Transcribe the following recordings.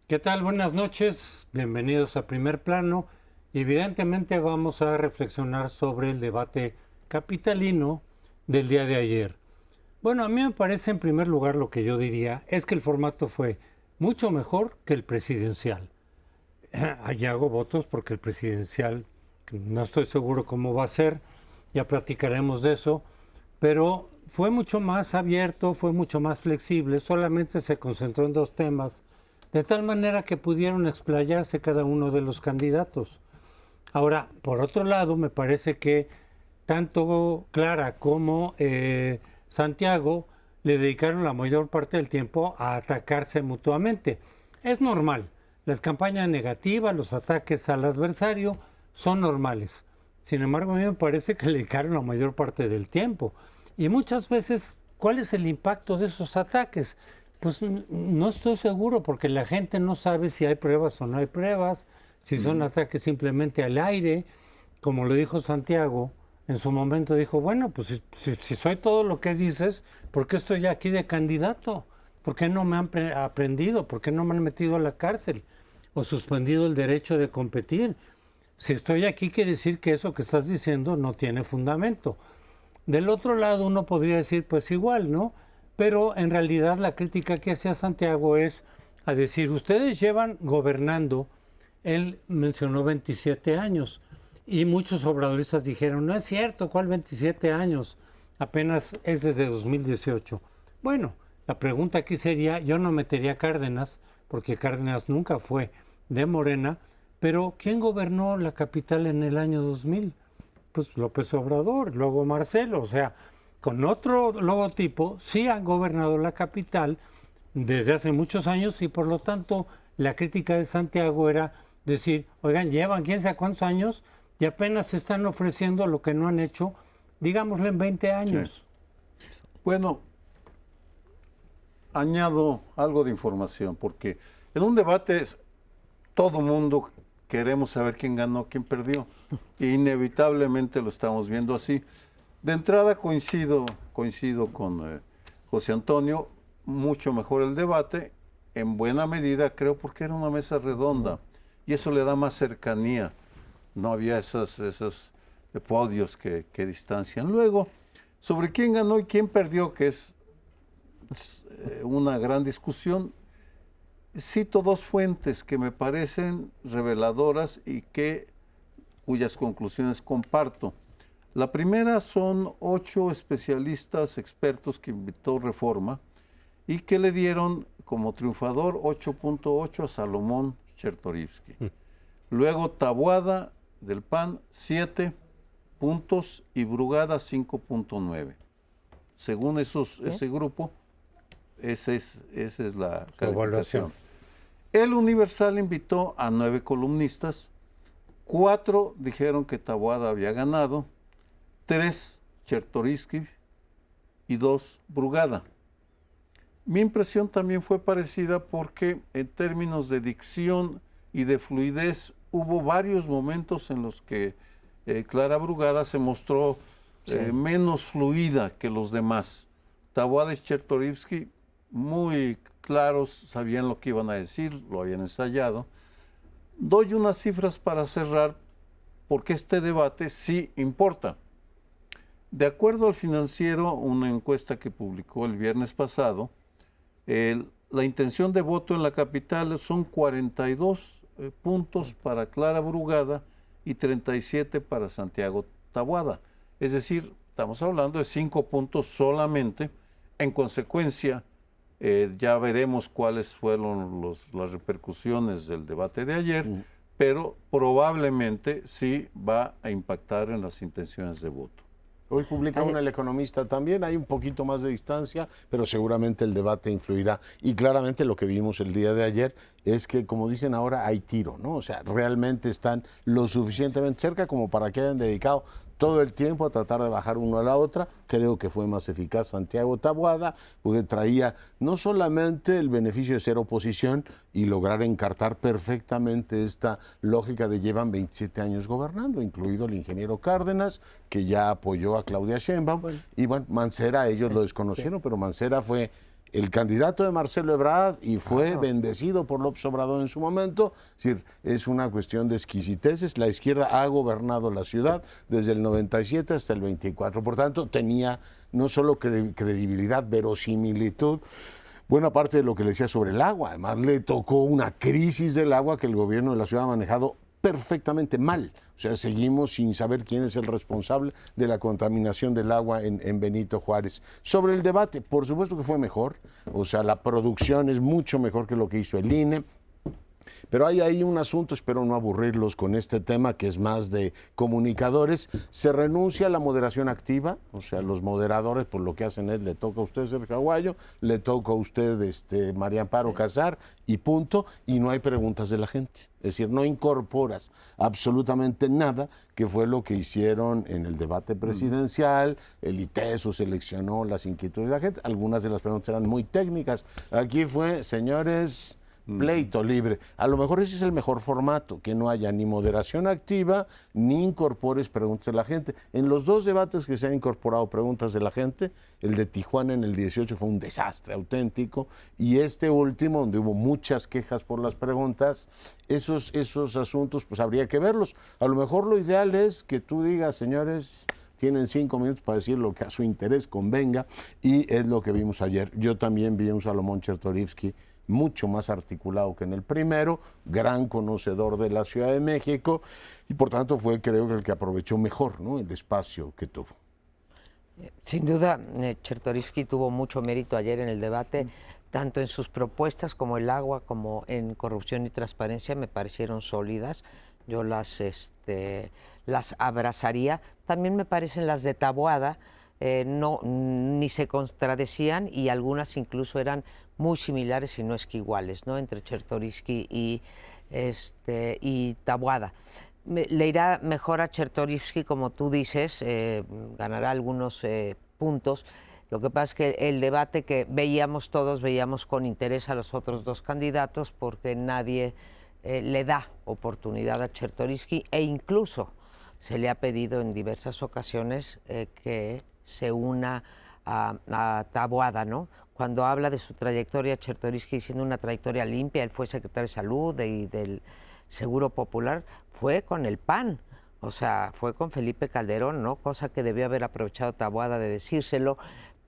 ¿Qué tal? Buenas noches, bienvenidos a Primer Plano. Evidentemente vamos a reflexionar sobre el debate capitalino del día de ayer. Bueno, a mí me parece en primer lugar lo que yo diría es que el formato fue mucho mejor que el presidencial. Allá hago votos porque el presidencial no estoy seguro cómo va a ser, ya platicaremos de eso, pero fue mucho más abierto, fue mucho más flexible, solamente se concentró en dos temas, de tal manera que pudieron explayarse cada uno de los candidatos. Ahora, por otro lado, me parece que tanto Clara como Santiago le dedicaron la mayor parte del tiempo a atacarse mutuamente. Es normal, las campañas negativas, los ataques al adversario son normales. Sin embargo, a mí me parece que le dedicaron la mayor parte del tiempo. Y muchas veces, ¿cuál es el impacto de esos ataques? Pues no estoy seguro porque la gente no sabe si hay pruebas o no hay pruebas, si son ataques simplemente al aire, como lo dijo Santiago, en su momento dijo, bueno, pues si soy todo lo que dices, ¿por qué estoy aquí de candidato? ¿Por qué no me han aprendido? ¿Por qué no me han metido a la cárcel? ¿O suspendido el derecho de competir? Si estoy aquí quiere decir que eso que estás diciendo no tiene fundamento. Del otro lado uno podría decir, pues igual, ¿no? Pero en realidad la crítica que hacía Santiago es a decir, ustedes llevan gobernando, él mencionó 27 años, y muchos obradoristas dijeron, no es cierto, ¿cuál 27 años? Apenas es desde 2018. Bueno, la pregunta aquí sería, yo no metería a Cárdenas, porque Cárdenas nunca fue de Morena, pero ¿quién gobernó la capital en el año 2000? Pues López Obrador, luego Marcelo, o sea, con otro logotipo sí han gobernado la capital desde hace muchos años y por lo tanto la crítica de Santiago era decir, oigan, llevan quién sabe cuántos años y apenas se están ofreciendo lo que no han hecho, digámosle en 20 años. Sí. Bueno, añado algo de información, porque en un debate todo mundo queremos saber quién ganó, quién perdió. E inevitablemente lo estamos viendo así. De entrada coincido con José Antonio, mucho mejor el debate, en buena medida creo porque era una mesa redonda y eso le da más cercanía. No había esos podios que distancian. Luego, sobre quién ganó y quién perdió, que es una gran discusión, cito dos fuentes que me parecen reveladoras y cuyas conclusiones comparto. La primera son 8 especialistas expertos que invitó Reforma y que le dieron como triunfador 8.8 a Salomón Chertorivsky. Luego Taboada del PAN 7 puntos y Brugada 5.9. Según ese grupo, esa es la calificación. El Universal invitó a 9 columnistas, 4 dijeron que Taboada había ganado, 3 Chertorivsky y 2 Brugada. Mi impresión también fue parecida porque en términos de dicción y de fluidez hubo varios momentos en los que Clara Brugada se mostró menos fluida que los demás. Taboada y Chertorivsky muy claros, sabían lo que iban a decir, lo habían ensayado. Doy unas cifras para cerrar porque este debate sí importa. De acuerdo al Financiero, una encuesta que publicó el viernes pasado, la intención de voto en la capital son 42 puntos para Clara Brugada y 37 para Santiago Taboada. Es decir, estamos hablando de 5 puntos solamente. En consecuencia, ya veremos cuáles fueron las repercusiones del debate de ayer, pero probablemente sí va a impactar en las intenciones de voto. Hoy publica una El Economista también, hay un poquito más de distancia, pero seguramente el debate influirá. Y claramente lo que vimos el día de ayer es que, como dicen ahora, hay tiro, ¿no? O sea, realmente están lo suficientemente cerca como para que hayan dedicado todo el tiempo a tratar de bajar uno a la otra. Creo que fue más eficaz Santiago Taboada, porque traía no solamente el beneficio de ser oposición y lograr encartar perfectamente esta lógica de llevan 27 años gobernando, incluido el ingeniero Cárdenas, que ya apoyó a Claudia Sheinbaum, y bueno, Mancera, ellos lo desconocieron, pero Mancera fue el candidato de Marcelo Ebrard y fue bendecido por López Obrador en su momento. Es decir, es una cuestión de exquisiteces. La izquierda ha gobernado la ciudad desde el 97 hasta el 24. Por tanto, tenía no solo credibilidad, verosimilitud, buena parte de lo que le decía sobre el agua. Además, le tocó una crisis del agua que el gobierno de la ciudad ha manejado perfectamente mal. O sea, seguimos sin saber quién es el responsable de la contaminación del agua en Benito Juárez. Sobre el debate, por supuesto que fue mejor. O sea, la producción es mucho mejor que lo que hizo el INE. Pero hay ahí un asunto, espero no aburrirlos con este tema, que es más de comunicadores. Se renuncia a la moderación activa, o sea, los moderadores, por lo que hacen es, le toca a usted Sergio Aguayo, le toca a usted María Amparo Casar, y punto, y no hay preguntas de la gente. Es decir, no incorporas absolutamente nada, que fue lo que hicieron en el debate presidencial. El ITESO seleccionó las inquietudes de la gente, algunas de las preguntas eran muy técnicas. Aquí fue, señores, pleito libre. A lo mejor ese es el mejor formato, que no haya ni moderación activa, ni incorpores preguntas de la gente. En los dos debates que se han incorporado preguntas de la gente, el de Tijuana en el 18 fue un desastre auténtico, y este último, donde hubo muchas quejas por las preguntas, esos asuntos pues habría que verlos. A lo mejor lo ideal es que tú digas, señores, tienen 5 minutos para decir lo que a su interés convenga, y es lo que vimos ayer. Yo también vi a un Salomón Chertorivsky mucho más articulado que en el primero, gran conocedor de la Ciudad de México, y por tanto fue, creo que el que aprovechó mejor, ¿no?, el espacio que tuvo. Sin duda, Chertorivsky tuvo mucho mérito ayer en el debate, tanto en sus propuestas como el agua, como en corrupción y transparencia, me parecieron sólidas. Yo las abrazaría. También me parecen las de Taboada, ni se contradecían, y algunas incluso eran muy similares, si no es que iguales, ¿no?, entre Chertorivsky y Taboada. Le irá mejor a Chertorivsky, como tú dices, ganará algunos puntos. Lo que pasa es que el debate que todos veíamos con interés a los otros dos candidatos, porque nadie le da oportunidad a Chertorivsky, e incluso se le ha pedido en diversas ocasiones que se una a Taboada, ¿no? Cuando habla de su trayectoria, Chertorivsky diciendo una trayectoria limpia, él fue secretario de Salud y del Seguro Popular, fue con el PAN, o sea, fue con Felipe Calderón, ¿no? Cosa que debió haber aprovechado Taboada de decírselo,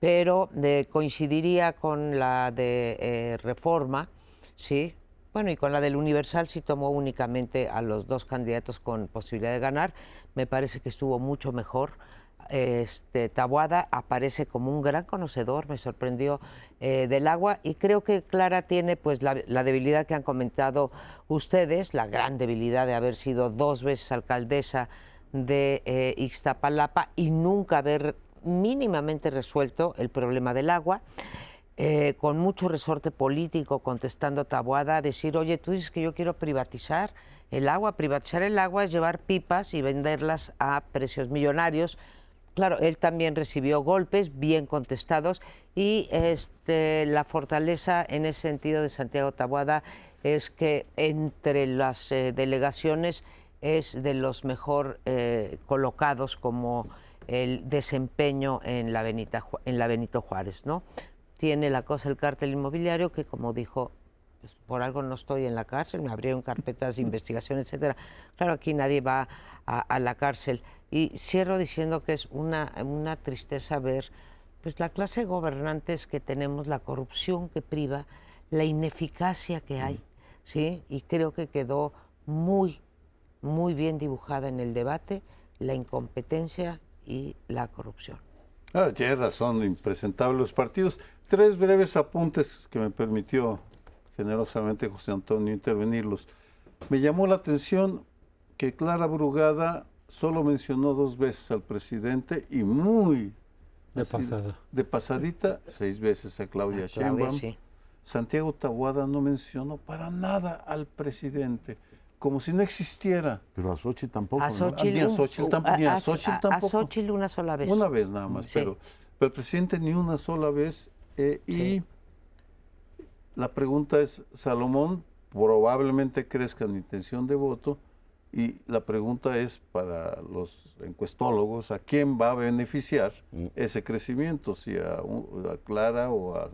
pero coincidiría con la de Reforma, ¿sí? Bueno, y con la del Universal sí tomó únicamente a los dos candidatos con posibilidad de ganar. Me parece que estuvo mucho mejor. Taboada aparece como un gran conocedor, me sorprendió, del agua, y creo que Clara tiene pues la debilidad que han comentado ustedes, la gran debilidad de haber sido 2 veces alcaldesa de Ixtapalapa y nunca haber mínimamente resuelto el problema del agua, con mucho resorte político contestando a Taboada, decir, oye, tú dices que yo quiero privatizar el agua es llevar pipas y venderlas a precios millonarios. Claro, él también recibió golpes bien contestados, y la fortaleza en ese sentido de Santiago Taboada es que entre las delegaciones es de los mejor colocados como el desempeño en la Benito Juárez, ¿no? Tiene la cosa el cártel inmobiliario que, como dijo, pues, por algo no estoy en la cárcel, me abrieron carpetas de investigación, etcétera. Claro, aquí nadie va a la cárcel. Y cierro diciendo que es una tristeza ver pues la clase de gobernantes que tenemos, la corrupción que priva, la ineficacia que hay, ¿sí? Y creo que quedó muy, muy bien dibujada en el debate la incompetencia y la corrupción. Tienes razón, impresentables los partidos. 3 breves apuntes que me permitió generosamente José Antonio intervenirlos. Me llamó la atención que Clara Brugada solo mencionó 2 veces al presidente, y muy de pasadita, 6 veces a Claudia Sheinbaum. Sí. Santiago Taboada no mencionó para nada al presidente, como si no existiera. Pero a Xochitl tampoco, A ¿no? Xochitl, Ni a Xochitl tampoco. A Xochitl una sola vez. Una vez nada más, Sí. pero el presidente ni una sola vez. Y Sí. la pregunta es, Salomón probablemente crezca en intención de voto, y la pregunta es para los encuestólogos, ¿a quién va a beneficiar ese crecimiento? Si a Clara o a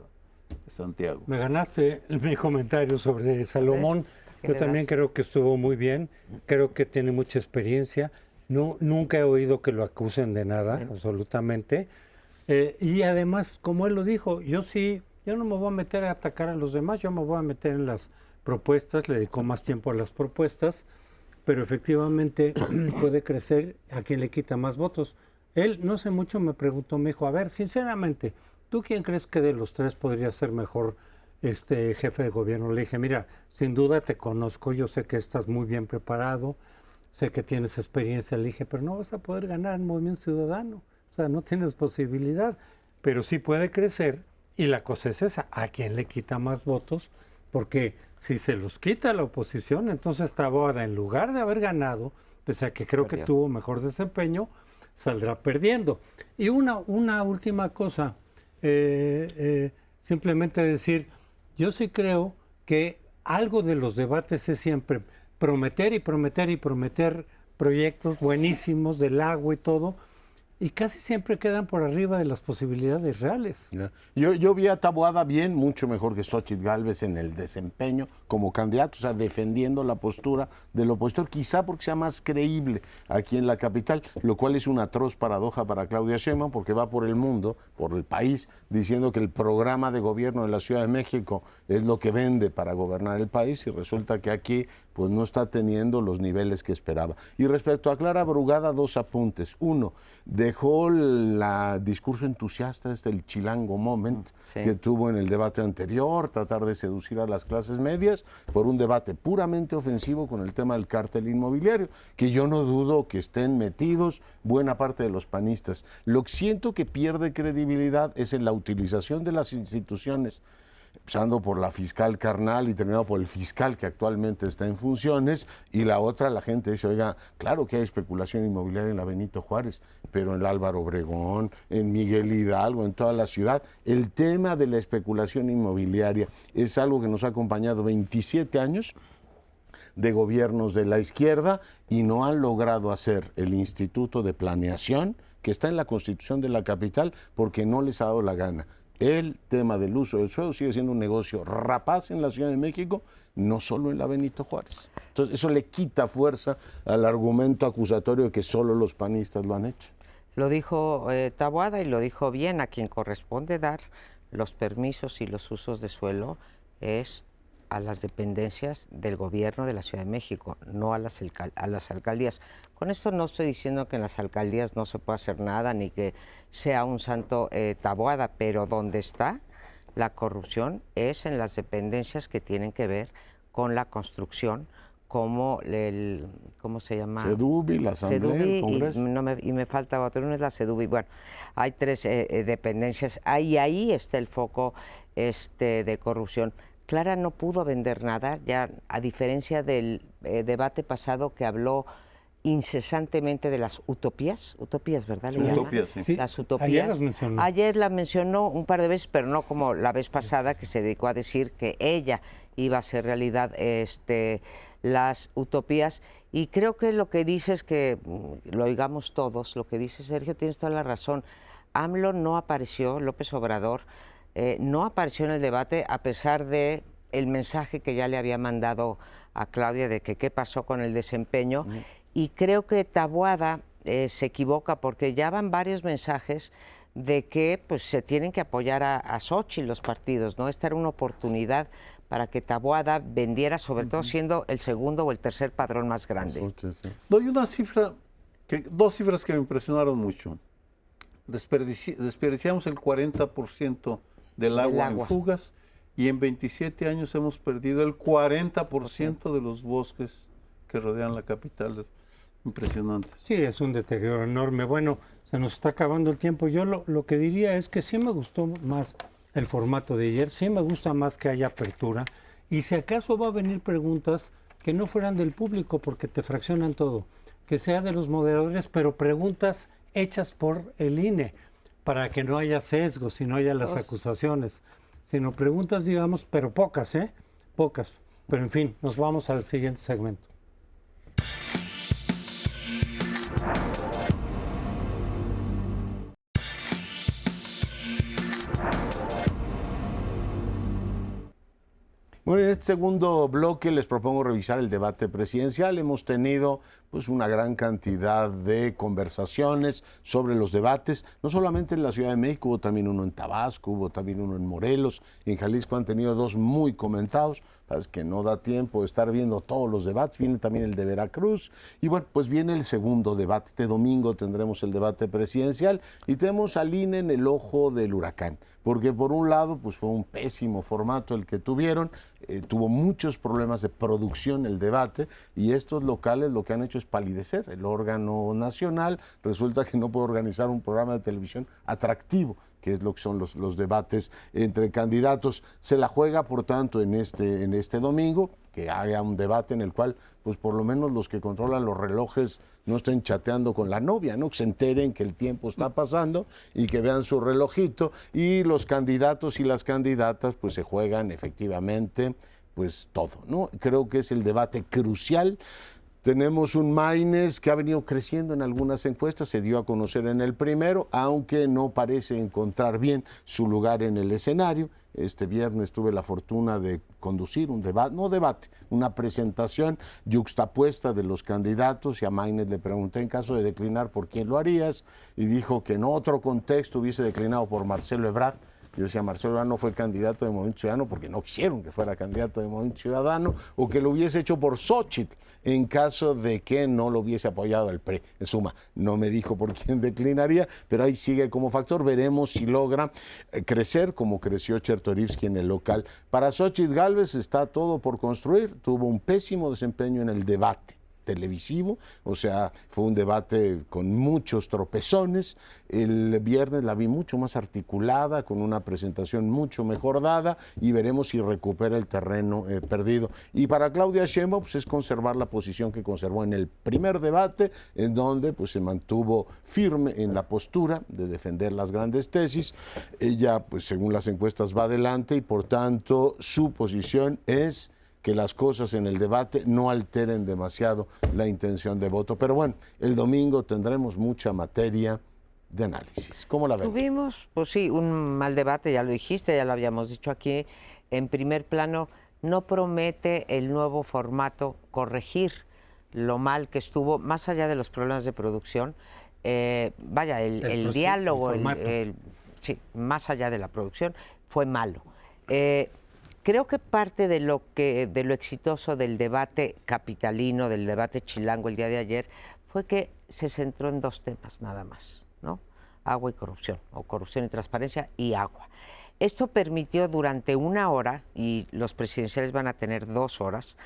Santiago. Me ganaste mi comentario sobre Salomón. ¿Qué Yo le también das? creo que estuvo muy bien. Creo que tiene mucha experiencia. No, nunca he oído que lo acusen de nada, absolutamente. Y además, como él lo dijo, yo no me voy a meter a atacar a los demás, yo me voy a meter en las propuestas, le dedico más tiempo a las propuestas, pero efectivamente puede crecer a quien le quita más votos. Él, no sé mucho, me preguntó, me dijo, a ver, sinceramente, ¿tú quién crees que de los tres podría ser mejor jefe de gobierno? Le dije, mira, sin duda te conozco, yo sé que estás muy bien preparado, sé que tienes experiencia. Le dije, pero no vas a poder ganar en Movimiento Ciudadano, o sea, no tienes posibilidad, pero sí puede crecer, y la cosa es esa, ¿a quién le quita más votos? Porque si se los quita a la oposición, entonces Taboada, en lugar de haber ganado, pese a que creo que tuvo mejor desempeño, saldrá perdiendo. Y una última cosa, simplemente decir, yo sí creo que algo de los debates es siempre prometer y prometer y prometer proyectos buenísimos del agua y todo, y casi siempre quedan por arriba de las posibilidades reales. Ya. Yo vi a Taboada bien, mucho mejor que Xóchitl Gálvez en el desempeño como candidato, o sea, defendiendo la postura del opositor, quizá porque sea más creíble aquí en la capital, lo cual es una atroz paradoja para Claudia Sheinbaum, porque va por el mundo, por el país, diciendo que el programa de gobierno de la Ciudad de México es lo que vende para gobernar el país, y resulta que aquí pues no está teniendo los niveles que esperaba. Y respecto a Clara Brugada, dos apuntes. Uno, dejó el discurso entusiasta, el chilango moment que tuvo en el debate anterior, tratar de seducir a las clases medias, por un debate puramente ofensivo con el tema del cártel inmobiliario, que yo no dudo que estén metidos buena parte de los panistas. Lo que siento que pierde credibilidad es en la utilización de las instituciones, empezando por la fiscal carnal y terminando por el fiscal que actualmente está en funciones, y la otra, la gente dice, oiga, claro que hay especulación inmobiliaria en la Benito Juárez, pero en el Álvaro Obregón, en Miguel Hidalgo, en toda la ciudad. El tema de la especulación inmobiliaria es algo que nos ha acompañado 27 años de gobiernos de la izquierda, y no han logrado hacer el Instituto de Planeación, que está en la Constitución de la capital, porque no les ha dado la gana. El tema del uso del suelo sigue siendo un negocio rapaz en la Ciudad de México, no solo en la Benito Juárez. Entonces eso le quita fuerza al argumento acusatorio de que solo los panistas lo han hecho. Lo dijo Taboada, y lo dijo bien, a quien corresponde dar los permisos y los usos de suelo es a las dependencias del gobierno de la Ciudad de México, no a las alcaldías. Con esto no estoy diciendo que en las alcaldías no se pueda hacer nada, ni que sea un santo Taboada, pero donde está la corrupción es en las dependencias que tienen que ver con la construcción, como ¿cómo se llama? Sedubi, la Asamblea, el Congreso. Y me falta otro, no es la Sedubi. Bueno, hay tres dependencias, ahí está el foco de corrupción. Clara no pudo vender nada, ya a diferencia del debate pasado que habló incesantemente de las utopías, ¿verdad? Sí, utopías, sí. Las utopías. Ayer la mencionó un par de veces, pero no como la vez pasada, que se dedicó a decir que ella iba a hacer realidad las utopías. Y creo que lo que dice es que, lo oigamos todos, lo que dice Sergio, tienes toda la razón. AMLO no apareció, López Obrador, no apareció en el debate, a pesar de el mensaje que ya le había mandado a Claudia de que qué pasó con el desempeño. Y creo que Taboada se equivoca, porque ya van varios mensajes de que pues se tienen que apoyar a Xóchitl los partidos, ¿no? Esta era una oportunidad para que Taboada vendiera, sobre todo siendo el segundo o el tercer padrón más grande. Doy una cifra, dos cifras que me impresionaron mucho. Desperdiciamos el 40% del agua en fugas, y en 27 años hemos perdido el 40% de los bosques que rodean la capital. Impresionante. Sí, es un deterioro enorme. Bueno, se nos está acabando el tiempo. Yo lo que diría es que sí me gustó más el formato de ayer, sí me gusta más que haya apertura, y si acaso va a venir preguntas que no fueran del público, porque te fraccionan todo, que sea de los moderadores, pero preguntas hechas por el INE, para que no haya sesgos y no haya las acusaciones, sino preguntas, digamos, pero pocas, pocas. Pero en fin, nos vamos al siguiente segmento. este segundo bloque les propongo revisar el debate presidencial. Hemos tenido pues una gran cantidad de conversaciones sobre los debates, no solamente en la Ciudad de México, hubo también uno en Tabasco, hubo también uno en Morelos, en Jalisco han tenido dos muy comentados, es que no da tiempo de estar viendo todos los debates, viene también el de Veracruz, y bueno, pues viene el segundo debate, este domingo tendremos el debate presidencial, y tenemos al INE en el ojo del huracán, porque por un lado pues fue un pésimo formato el que tuvieron, tuvo muchos problemas de producción el debate, y estos locales lo que han hecho es palidecer. El órgano nacional resulta que no puede organizar un programa de televisión atractivo, que es lo que son los debates entre candidatos. Se la juega, por tanto, en este domingo, que haya un debate en el cual, pues por lo menos los que controlan los relojes no estén chateando con la novia, ¿no? Que se enteren que el tiempo está pasando y que vean su relojito, y los candidatos y las candidatas pues se juegan efectivamente pues todo, ¿no? Creo que es el debate crucial. Tenemos un Maínez que ha venido creciendo en algunas encuestas, se dio a conocer en el primero, aunque no parece encontrar bien su lugar en el escenario. Este viernes tuve la fortuna de conducir un debate, una presentación yuxtapuesta de los candidatos, y a Maínez le pregunté en caso de declinar por quién lo harías, y dijo que en otro contexto hubiese declinado por Marcelo Ebrard. Yo decía, Marcelo Ebrard no fue candidato de Movimiento Ciudadano porque no quisieron que fuera candidato de Movimiento Ciudadano, o que lo hubiese hecho por Xóchitl en caso de que no lo hubiese apoyado el PRI. En suma, no me dijo por quién declinaría, pero ahí sigue como factor. Veremos si logra crecer como creció Chertorivsky en el local. Para Xóchitl Gálvez está todo por construir. Tuvo un pésimo desempeño en el debate televisivo, o sea, fue un debate con muchos tropezones. El viernes la vi mucho más articulada, con una presentación mucho mejor dada, y veremos si recupera el terreno perdido. Y para Claudia Sheinbaum pues es conservar la posición que conservó en el primer debate, en donde pues se mantuvo firme en la postura de defender las grandes tesis. Ella pues según las encuestas va adelante, y por tanto su posición es que las cosas en el debate no alteren demasiado la intención de voto. Pero bueno, el domingo tendremos mucha materia de análisis. ¿Cómo la ven? Tuvimos, pues sí, un mal debate, ya lo dijiste, ya lo habíamos dicho aquí. En primer plano, no promete el nuevo formato corregir lo mal que estuvo, más allá de los problemas de producción. El diálogo, sí, más allá de la producción, fue malo. Creo que parte de lo exitoso del debate capitalino, del debate chilango el día de ayer, fue que se centró en dos temas nada más, ¿no? Agua y corrupción, o corrupción y transparencia y agua. Esto permitió durante una hora, y los presidenciales van a tener 2 horas,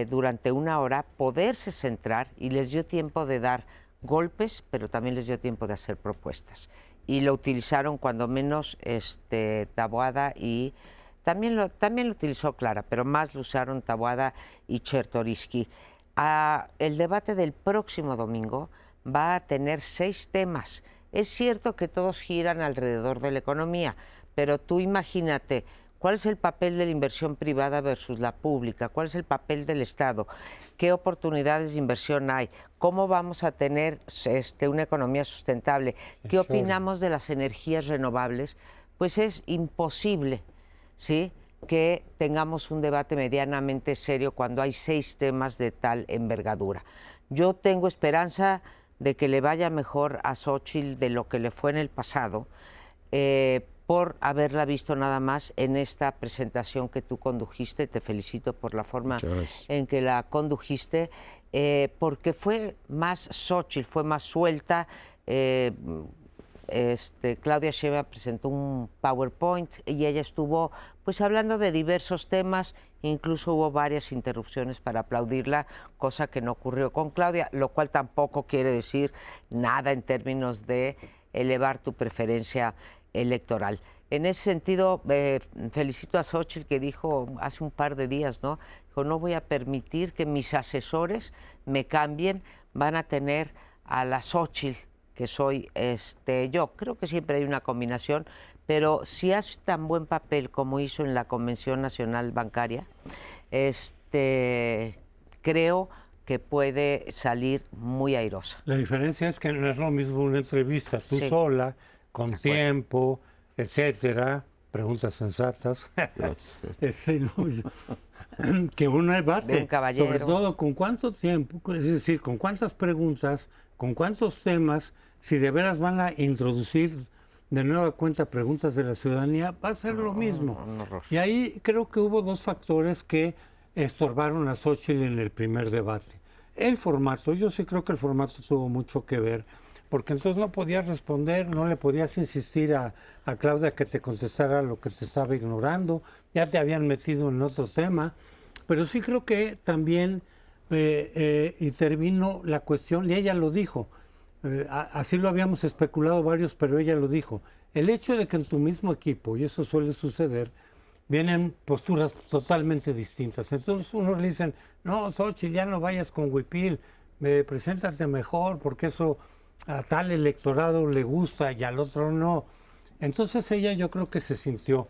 durante una hora poderse centrar, y les dio tiempo de dar golpes, pero también les dio tiempo de hacer propuestas. Y lo utilizaron cuando menos Taboada y... También lo utilizó Clara, pero más lo usaron Taboada y Chertorivsky. El debate del próximo domingo va a tener 6 temas. Es cierto que todos giran alrededor de la economía, pero tú imagínate, ¿cuál es el papel de la inversión privada versus la pública? ¿Cuál es el papel del Estado? ¿Qué oportunidades de inversión hay? ¿Cómo vamos a tener una economía sustentable? ¿Qué opinamos de las energías renovables? Pues es imposible, ¿sí?, que tengamos un debate medianamente serio cuando hay 6 temas de tal envergadura. Yo tengo esperanza de que le vaya mejor a Xóchitl de lo que le fue en el pasado, por haberla visto nada más en esta presentación que tú condujiste. Te felicito por la forma en que la condujiste, porque fue más Xóchitl, fue más suelta. Claudia Sheinbaum presentó un PowerPoint y ella estuvo pues hablando de diversos temas, incluso hubo varias interrupciones para aplaudirla, cosa que no ocurrió con Claudia, lo cual tampoco quiere decir nada en términos de elevar tu preferencia electoral. En ese sentido, felicito a Xóchitl, que dijo hace un par de días, ¿no? Dijo, no voy a permitir que mis asesores me cambien, van a tener a la Xóchitl que soy yo. Creo que siempre hay una combinación, pero si hace tan buen papel como hizo en la Convención Nacional Bancaria, creo que puede salir muy airosa. La diferencia es que no es lo mismo una entrevista tú sola, con tiempo, etcétera, preguntas sensatas. Gracias. Que un debate, De un caballero. sobre todo con cuánto tiempo, es decir, con cuántas preguntas, con cuántos temas, si de veras van a introducir de nueva cuenta preguntas de la ciudadanía, va a ser lo mismo. un horror. Y ahí creo que hubo dos factores que estorbaron a Xóchitl en el primer debate. El formato, yo sí creo que el formato tuvo mucho que ver, porque entonces no podías responder, no le podías insistir a Claudia que te contestara lo que te estaba ignorando, ya te habían metido en otro tema, pero sí creo que también intervino la cuestión, y ella lo dijo, así lo habíamos especulado varios, pero ella lo dijo, el hecho de que en tu mismo equipo, y eso suele suceder, vienen posturas totalmente distintas. Entonces unos le dicen, no, Xóchitl, ya no vayas con Huipil, preséntate mejor, porque eso a tal electorado le gusta y al otro no. Entonces ella yo creo que se sintió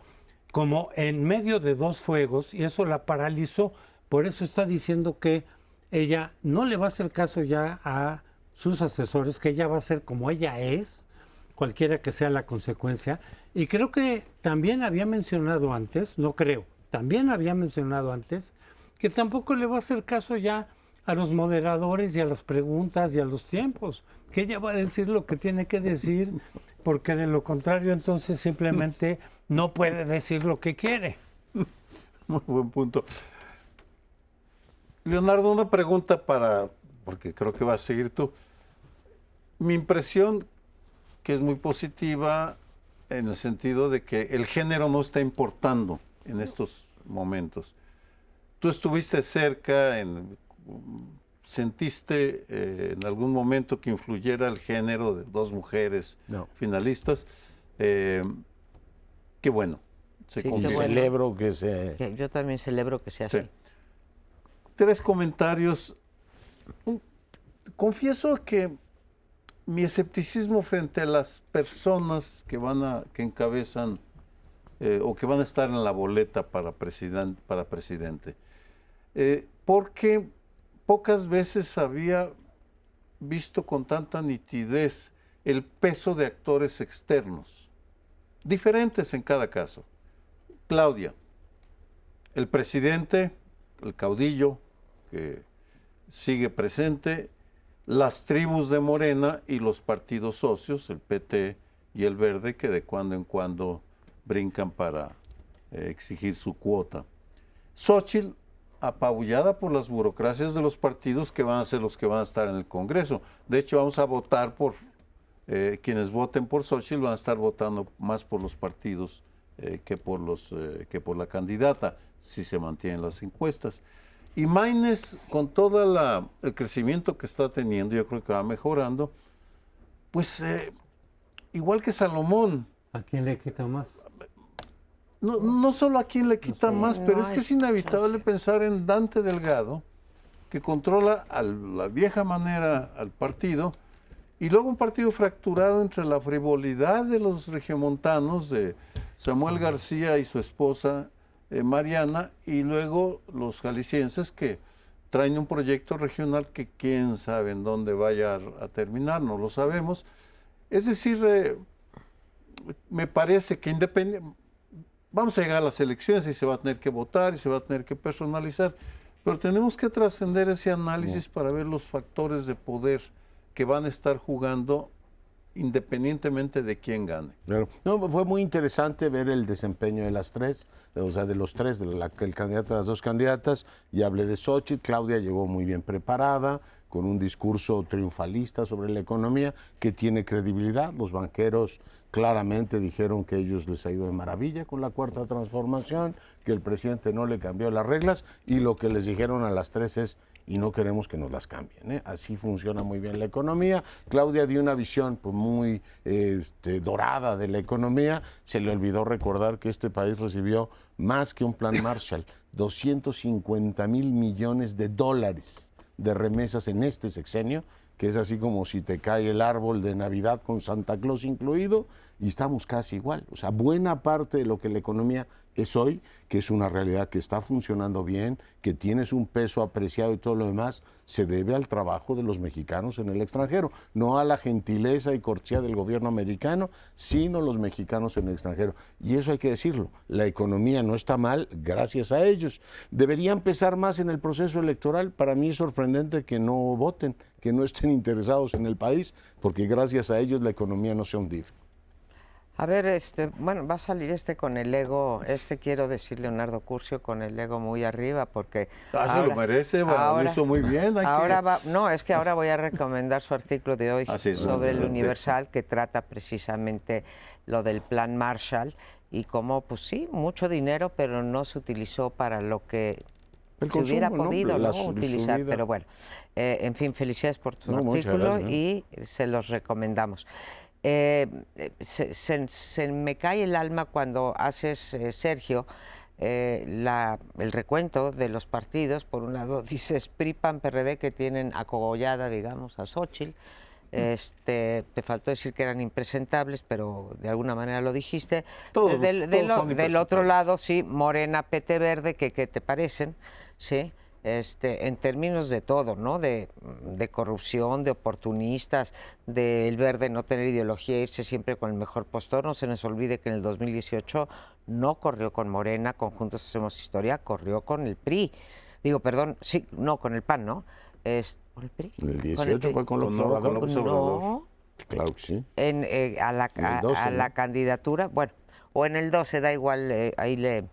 como en medio de dos fuegos y eso la paralizó. Por eso está diciendo que ella no le va a hacer caso ya a sus asesores, que ella va a ser como ella es, cualquiera que sea la consecuencia. Y creo que también había mencionado antes, no creo, también había mencionado antes, que tampoco le va a hacer caso ya a los moderadores y a las preguntas y a los tiempos, que ella va a decir lo que tiene que decir, porque de lo contrario entonces simplemente no puede decir lo que quiere. Muy buen punto. Leonardo, una pregunta porque creo que vas a seguir tú. Mi impresión, que es muy positiva, en el sentido de que el género no está importando en estos momentos. Tú estuviste cerca, ¿sentiste en algún momento que influyera el género de dos mujeres finalistas? Qué bueno. Sí, Y qué bueno. celebro que se... Yo también celebro que sea así. Sí. 3 comentarios. Confieso que mi escepticismo frente a las personas que encabezan o que van a estar en la boleta para presidente, porque pocas veces había visto con tanta nitidez el peso de actores externos, diferentes en cada caso. Claudia, el presidente, el caudillo que sigue presente, las tribus de Morena y los partidos socios, el PT y el Verde, que de cuando en cuando brincan para exigir su cuota. Xóchitl, apabullada por las burocracias de los partidos que van a ser los que van a estar en el Congreso. De hecho, vamos a votar por, quienes voten por Xóchitl van a estar votando más por los partidos que por la candidata, si se mantienen las encuestas. Y Maínez, con todo el crecimiento que está teniendo, yo creo que va mejorando, pues igual que Salomón. ¿A quién le quita más? No solo a quién le quita más, pero no es que hay es inevitable chance. pensar en Dante Delgado, que controla a la vieja manera al partido, y luego un partido fracturado entre la frivolidad de los regiomontanos, de Samuel García y su esposa Mariana, y luego los jaliscienses que traen un proyecto regional que quién sabe en dónde vaya a terminar, no lo sabemos. Es decir, me parece que vamos a llegar a las elecciones y se va a tener que votar y se va a tener que personalizar, pero tenemos que trascender ese análisis para ver los factores de poder que van a estar jugando independientemente de quién gane. Claro. No, fue muy interesante ver el desempeño de las tres, o sea, de los tres, el candidato de las dos candidatas. Y hablé de Xóchitl. Claudia llegó muy bien preparada, con un discurso triunfalista sobre la economía que tiene credibilidad. Los banqueros claramente dijeron que a ellos les ha ido de maravilla con la cuarta transformación, que el presidente no le cambió las reglas, y lo que les dijeron a las tres es: y no queremos que nos las cambien, ¿eh? Así funciona muy bien la economía. Claudia dio una visión pues, muy dorada de la economía. Se le olvidó recordar que este país recibió más que un plan Marshall, 250,000 millones de dólares de remesas en este sexenio, que es así como si te cae el árbol de Navidad con Santa Claus incluido, y estamos casi igual. O sea, buena parte de lo que la economía es hoy, que es una realidad que está funcionando bien, que tienes un peso apreciado y todo lo demás, se debe al trabajo de los mexicanos en el extranjero, no a la gentileza y cortesía del gobierno americano, sino los mexicanos en el extranjero. Y eso hay que decirlo, la economía no está mal gracias a ellos. Deberían pesar más en el proceso electoral. Para mí es sorprendente que no voten, que no estén interesados en el país, porque gracias a ellos la economía no se ha hundido. A ver, bueno, va a salir con el ego, quiero decir Leonardo Curcio, con el ego muy arriba, porque... Se lo merece, lo hizo muy bien. No, es que ahora voy a recomendar su artículo de hoy sobre el Universal, que trata precisamente lo del Plan Marshall y cómo, pues sí, mucho dinero, pero no se utilizó para lo que se hubiera podido utilizar. Pero bueno, en fin, felicidades por tu artículo y se los recomendamos. Se me cae el alma cuando haces, Sergio, el recuento de los partidos. Por un lado dices PRI, PAN, PRD, que tienen acogollada, digamos, a Xóchitl. Te faltó decir que eran impresentables, pero de alguna manera lo dijiste. Todos Del otro lado, sí, Morena, PT Verde, ¿qué te parecen? Sí. En términos de todo, ¿no? De corrupción, de oportunistas, del Verde no tener ideología, irse siempre con el mejor postor. No se nos olvide que en el 2018 no corrió con Morena, con Juntos Hacemos Historia, corrió con el PRI. Digo, perdón, sí, no, con el PAN, ¿no? ¿Con el PRI? En el 18 fue con López Obrador. No. Claro que sí. A la candidatura, bueno, o en el 12, da igual, ahí le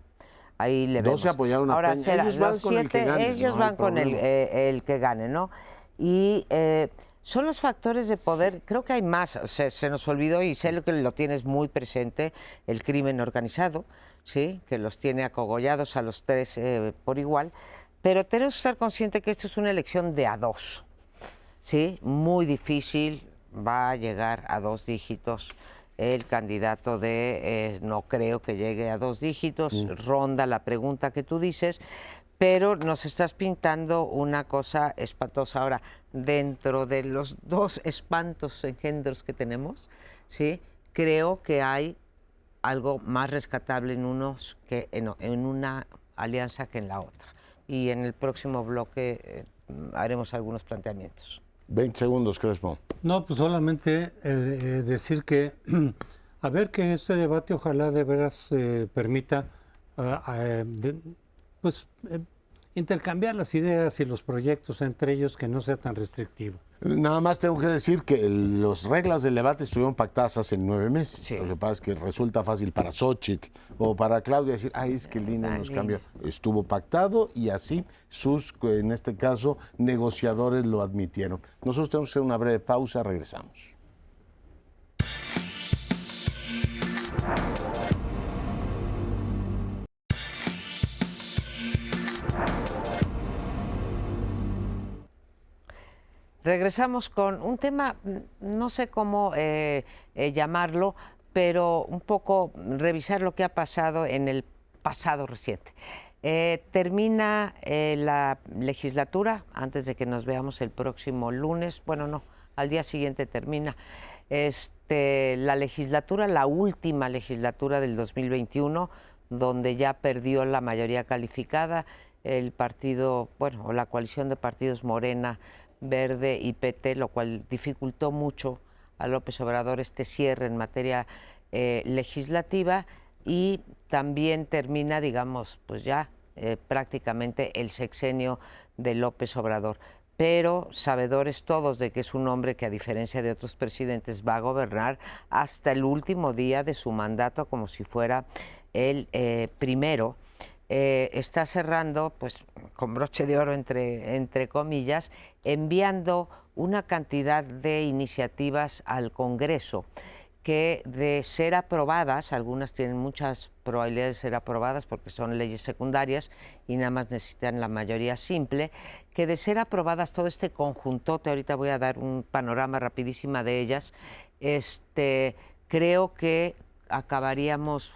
vemos. 12 apoyaron a Peña. Ellos van con el que gane. Ellos van con el que gane, ¿no? Y son los factores de poder, creo que hay más. O sea, se nos olvidó, y sé que lo tienes muy presente, el crimen organizado, ¿sí? Que los tiene acogollados a los tres por igual. Pero tenemos que estar conscientes que esto es una elección de a dos, ¿sí? Muy difícil, va a llegar a 2 dígitos. El candidato no creo que llegue a 2 dígitos, ronda la pregunta que tú dices, pero nos estás pintando una cosa espantosa. Ahora, dentro de los 2 espantos engendros que tenemos, ¿sí? Creo que hay algo más rescatable en unos que en una alianza que en la otra. Y en el próximo bloque haremos algunos planteamientos. 20 segundos, Crespo. No, pues solamente decir que, a ver, que este debate ojalá de veras permita intercambiar las ideas y los proyectos entre ellos, que no sea tan restrictivo. Nada más tengo que decir que las reglas del debate estuvieron pactadas hace 9 meses. Sí. Lo que pasa es que resulta fácil para Xóchitl o para Claudia decir, es que el INE nos cambió. Estuvo pactado y así en este caso, negociadores lo admitieron. Nosotros tenemos que hacer una breve pausa, regresamos. Regresamos con un tema, no sé cómo llamarlo, pero un poco revisar lo que ha pasado en el pasado reciente. Termina la legislatura, antes de que nos veamos el próximo lunes, bueno, no, al día siguiente termina la legislatura, la última legislatura del 2021, donde ya perdió la mayoría calificada el partido, bueno, o la coalición de partidos Morena, Verde y PT, lo cual dificultó mucho a López Obrador este cierre en materia legislativa, y también termina, digamos, pues ya prácticamente el sexenio de López Obrador. Pero sabedores todos de que es un hombre que, a diferencia de otros presidentes, va a gobernar hasta el último día de su mandato, como si fuera el primero. Está cerrando, pues, con broche de oro, entre comillas, enviando una cantidad de iniciativas al Congreso que, de ser aprobadas, algunas tienen muchas probabilidades de ser aprobadas porque son leyes secundarias y nada más necesitan la mayoría simple, que de ser aprobadas todo este conjuntote, ahorita voy a dar un panorama rapidísima de ellas, creo que acabaríamos,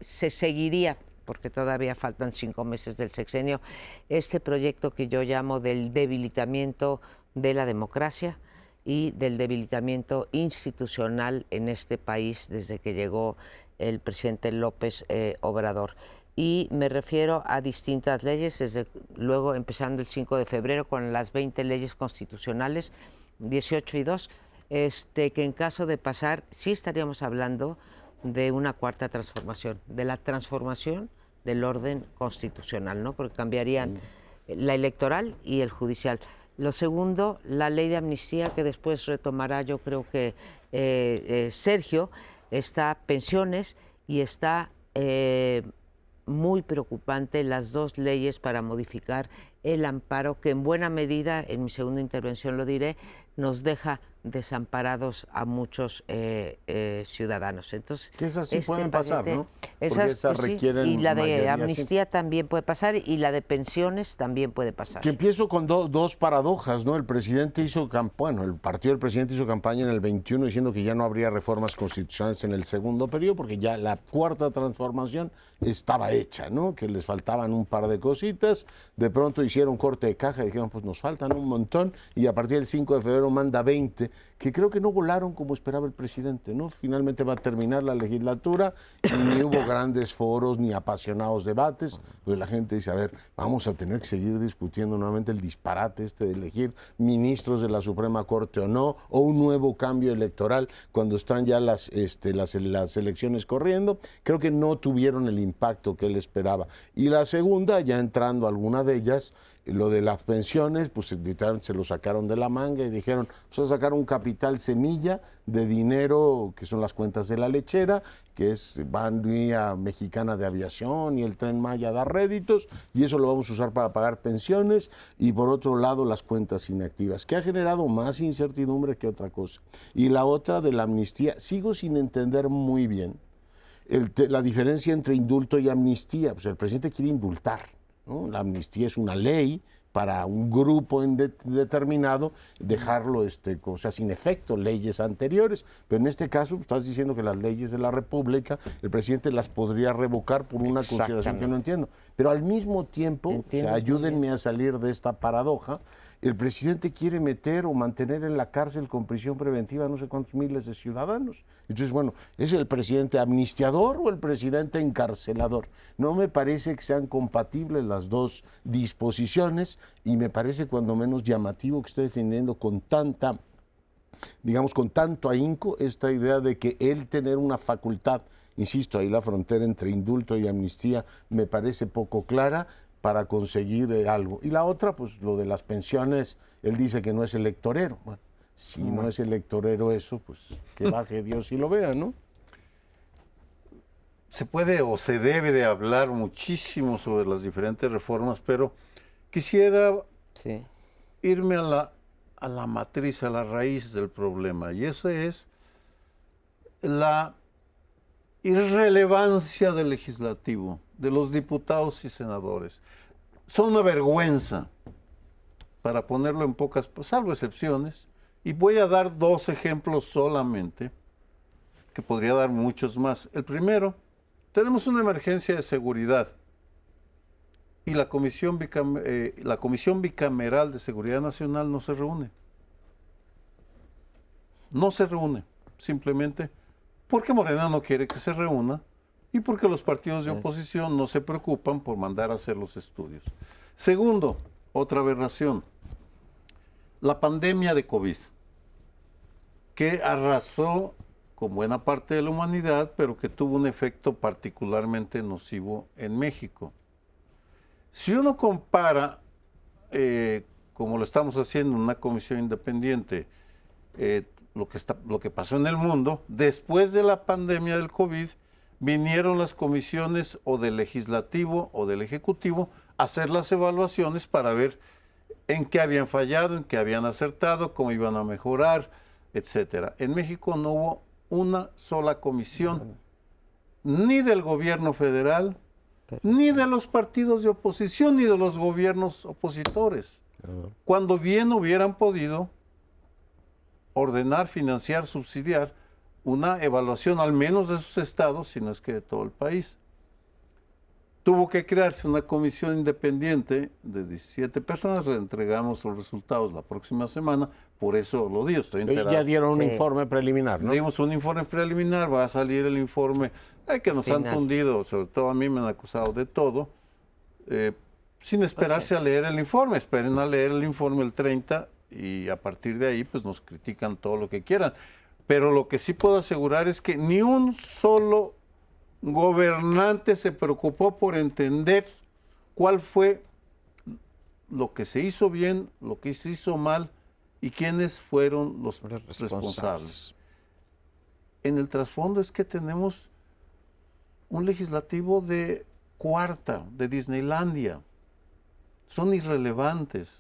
se seguiría, porque todavía faltan 5 meses del sexenio, este proyecto que yo llamo del debilitamiento de la democracia y del debilitamiento institucional en este país desde que llegó el presidente López Obrador. Y me refiero a distintas leyes, desde luego empezando el 5 de febrero con las 20 leyes constitucionales, 18 y 2, que en caso de pasar, sí estaríamos hablando de una cuarta transformación, de la transformación del orden constitucional, ¿no? Porque cambiarían la electoral y el judicial. Lo segundo, la ley de amnistía, que después retomará, yo creo que Sergio, está pensiones y está muy preocupante las dos leyes para modificar el amparo, que en buena medida, en mi segunda intervención lo diré, nos deja desamparados a muchos ciudadanos. Entonces, que esas sí pueden pasar, ¿no? Esas pues sí, requieren y la de mayoría amnistía también puede pasar, y la de pensiones también puede pasar. Que empiezo con dos paradojas, ¿no? El presidente el partido del presidente hizo campaña en el 21 diciendo que ya no habría reformas constitucionales en el segundo periodo porque ya la cuarta transformación estaba hecha, ¿no? Que les faltaban un par de cositas. De pronto hicieron corte de caja y dijeron, pues nos faltan un montón, y a partir del 5 de febrero manda 20, que creo que no volaron como esperaba el presidente, ¿no? Finalmente va a terminar la legislatura y ni hubo grandes foros ni apasionados debates, pues la gente dice, a ver, vamos a tener que seguir discutiendo nuevamente el disparate de elegir ministros de la Suprema Corte o no, o un nuevo cambio electoral cuando están ya las elecciones corriendo. Creo que no tuvieron el impacto que él esperaba. Y la segunda, ya entrando a alguna de ellas, lo de las pensiones, pues literalmente se lo sacaron de la manga y dijeron, vamos a sacar un capital semilla de dinero, que son las cuentas de la lechera, que es Vía Mexicana de Aviación y el Tren Maya da réditos, y eso lo vamos a usar para pagar pensiones, y por otro lado las cuentas inactivas, que ha generado más incertidumbre que otra cosa. Y la otra de la amnistía, sigo sin entender muy bien la diferencia entre indulto y amnistía. Pues el presidente quiere indultar, ¿no? La amnistía es una ley para un grupo determinado, dejarlo sin efecto leyes anteriores, pero en este caso estás diciendo que las leyes de la República el presidente las podría revocar por una consideración que no entiendo, pero al mismo tiempo, ayúdenme a salir de esta paradoja, el presidente quiere meter o mantener en la cárcel con prisión preventiva no sé cuántos miles de ciudadanos. Entonces, bueno, ¿es el presidente amnistiador o el presidente encarcelador? No me parece que sean compatibles las dos disposiciones, y me parece cuando menos llamativo que esté defendiendo con tanto ahínco esta idea de que él tener una facultad, insisto, ahí la frontera entre indulto y amnistía me parece poco clara, para conseguir algo. Y la otra, pues lo de las pensiones, él dice que no es electorero. Bueno, si no es electorero eso, pues que baje Dios y lo vea, ¿no? Se puede o se debe de hablar muchísimo sobre las diferentes reformas, pero quisiera irme a la matriz, a la raíz del problema, y eso es la irrelevancia del legislativo, de los diputados y senadores. Son una vergüenza, para ponerlo en pocas, salvo excepciones, y voy a dar dos ejemplos solamente, que podría dar muchos más. El primero, tenemos una emergencia de seguridad, y la Comisión Bicameral de Seguridad Nacional no se reúne. No se reúne, simplemente porque Morena no quiere que se reúna y porque los partidos de oposición no se preocupan por mandar a hacer los estudios. Segundo, otra aberración, la pandemia de COVID, que arrasó con buena parte de la humanidad, pero que tuvo un efecto particularmente nocivo en México. Si uno compara, como lo estamos haciendo en una comisión independiente, lo que pasó en el mundo, después de la pandemia del COVID, vinieron las comisiones o del legislativo o del ejecutivo a hacer las evaluaciones para ver en qué habían fallado, en qué habían acertado, cómo iban a mejorar, etcétera. En México no hubo una sola comisión, ni del gobierno federal, ni de los partidos de oposición, ni de los gobiernos opositores. Cuando bien hubieran podido ordenar, financiar, subsidiar una evaluación al menos de sus estados, si no es que de todo el país. Tuvo que crearse una comisión independiente de 17 personas, le entregamos los resultados la próxima semana, por eso lo digo, estoy enterado. Ya dieron un Sí. informe preliminar, ¿no? Dimos un informe preliminar, va a salir el informe, que nos han Final. tundido, sobre todo a mí me han acusado de todo, sin esperarse a leer el informe, esperen a leer el informe el 30 y a partir de ahí pues nos critican todo lo que quieran. Pero lo que sí puedo asegurar es que ni un solo gobernante se preocupó por entender cuál fue lo que se hizo bien, lo que se hizo mal y quiénes fueron los responsables. En el trasfondo es que tenemos un legislativo de cuarta, de Disneylandia. Son irrelevantes.